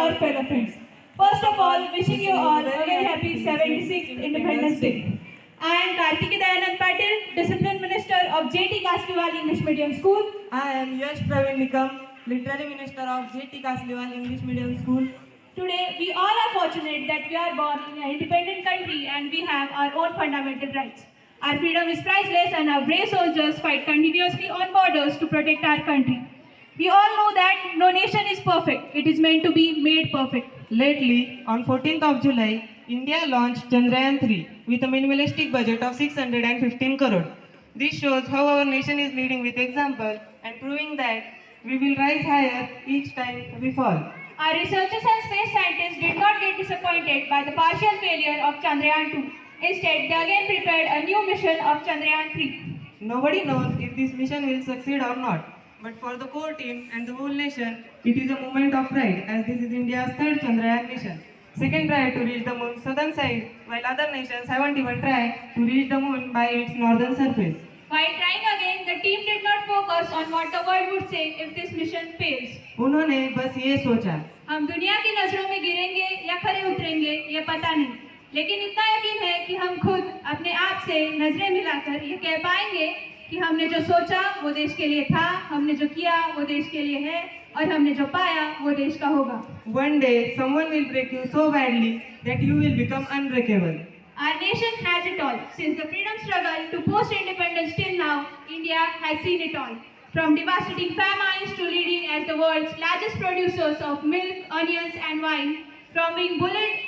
our fellow friends. First of all, wishing you all a very happy 76th Independence Day. I am Kartiki Dayanand Patil, Discipline Minister of J.T. Kasliwal English Medium School. I am Yash Praveen Nikam, Literary Minister of J.T. Kasliwal English Medium School. Today, we all are fortunate that we are born in an independent country and we have our own fundamental rights. Our freedom is priceless and our brave soldiers fight continuously on borders to protect our country. We all know that no nation is perfect. It is meant to be made perfect. Lately, on 14th of July, India launched Chandrayaan-3 with a minimalistic budget of 615 crore. This shows how our nation is leading with example and proving that we will rise higher each time we fall. Our researchers and space scientists did not get disappointed by the partial failure of Chandrayaan-2. Instead, they again prepared a new mission of Chandrayaan-3. Nobody knows if this mission will succeed or not. But for the core team and the whole nation, it is a moment of pride as this is India's third Chandrayaan mission. Second try to reach the moon's southern side, while other nations haven't even tried to reach the moon by its northern surface. While trying again, the team did not focus on what the world would say if this mission fails. उन्होंने बस ये सोचा, हम दुनिया की नजरों में गिरेंगे या खरे उतरेंगे ये पता नहीं, लेकिन इतना यकीन है कि हम खुद अपने आप से नजरें मिलाकर ये कह पाएंगे कि हमने जो सोचा वो देश के लिए था, हमने जो किया वो देश के लिए है और हमने जो पाया वो देश का होगा. one day someone will break you so badly that you will become unbreakable. Our nation has it all. Since the freedom struggle to post-independence till now, India has seen it all. From devastating famines to leading as the world's largest producers of milk, onions and wine, from being bullied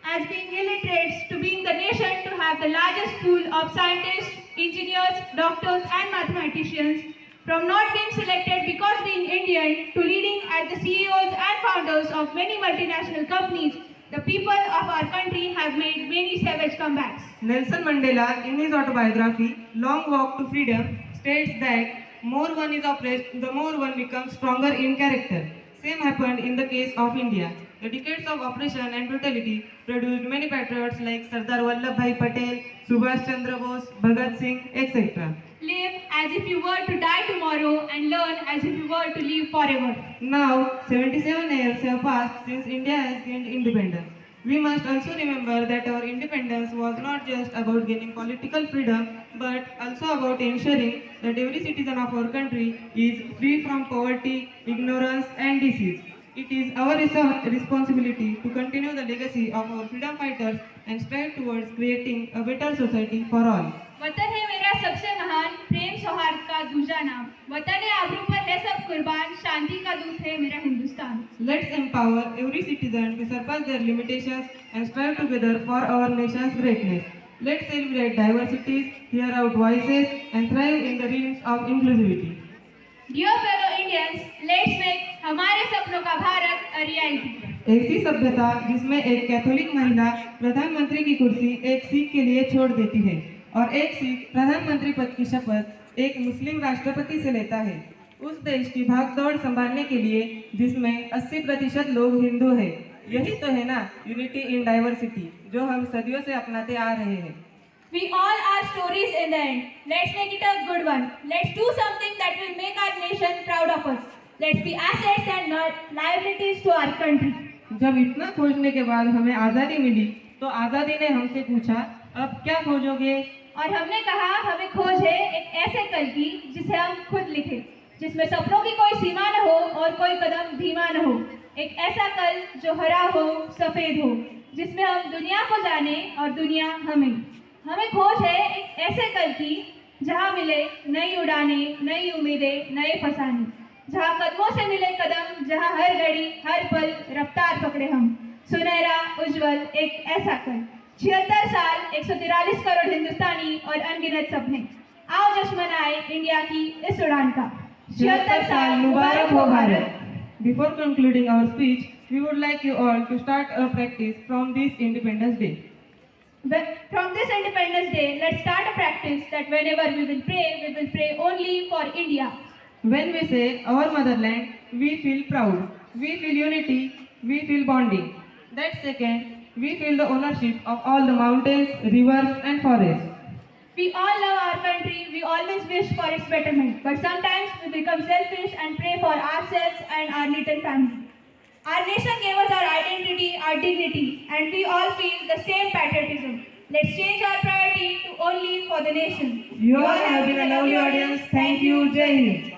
as being illiterate to being the nation to have the largest pool of scientists, engineers, doctors and mathematicians, from not being selected because being Indian to leading as the CEOs and founders of many multinational companies, the people of our country have made many savage comebacks. Nelson Mandela, in his autobiography, Long Walk to Freedom, states that more one is oppressed, the more one becomes stronger in character. Same happened in the case of India. The decades of oppression and brutality produced many patriots like Sardar Vallabhbhai Patel, Subhash Chandra Bose, Bhagat Singh, etc. Live as if you were to die tomorrow and learn as if you were to live forever. Now, 77 years have passed since India has gained independence. We must also remember that our independence was not just about gaining political freedom, but also about ensuring that every citizen of our country is free from poverty, ignorance and disease. It is our responsibility to continue the legacy of our freedom fighters and strive towards creating a better society for all. वतन है मेरा सबसे महान, प्रेम सौहार्द का दूजा नाम. वतन है आबरू पर है सब कुर्बान, शांति का दूत है मेरा Hindustan. Let's empower every citizen to surpass their limitations and strive together for our nation's greatness. Let's celebrate diversities, hear out voices, and thrive in the realms of inclusivity. Dear fellow Indians, let's make हमारे सपनों का Bharat a reality. ऐसी सभ्यता जिसमें एक Catholic महिला प्रधानमंत्री की कुर्सी एक सिख के लिए छोड़ देती है और एक सिख प्रधानमंत्री पद की शपथ एक मुस्लिम राष्ट्रपति से लेता है. उस देश की भागदौड़ संभालने के लिए जिसमें 80% लोग हिंदू हैं. यही तो है ना यूनिटी इन डाइवर्सिटी जो हम सदियों से अपनाते आ रहे हैं. We all are stories in the end. Let's make it a good one. Let's do something that will make our nation proud of us. Let's be assets and not liabilities to our country. जब इतना खोजने के बाद हमें आज़ादी मिली तो आज़ादी ने हमसे पूछा अब क्या खोजोगे. और हमने कहा हमें खोज है एक ऐसे कल की जिसे हम खुद लिखें, जिसमें सपनों की कोई सीमा न हो और कोई कदम धीमा न हो. एक ऐसा कल जो हरा हो सफेद हो, जिसमें हम दुनिया को जाने और दुनिया हमें. हमें खोज है एक ऐसे कल की जहाँ मिले नई उड़ाने, नई उम्मीदें, नए फसाने, जहाँ कदमों से मिले कदम, जहाँ हर घड़ी हर पल रफ्तार पकड़े हम. सुनहरा उज्जवल एक ऐसा कल. 76 साल, 143 करोड़ हिंदुस्तानी और अनगिनत सपने. आओ जश्न मनाए इंडिया की इस उड़ान का. 76 साल मुबारक हो Bharat. Before concluding our speech, we would like you all to start a practice from this Independence Day. From this Independence Day, let's start a practice that whenever we will pray only for India. When we say our motherland, we feel proud, we feel unity, we feel bonding. That second, we feel the ownership of all the mountains, rivers and forests. We all love our country, we always wish for its betterment, but sometimes we become selfish and pray for ourselves and our little family. Our nation gave our dignity, and we all feel the same patriotism. Let's change our priority to only for the nation. You all have been a lovely audience. Thank you. Jai Hind.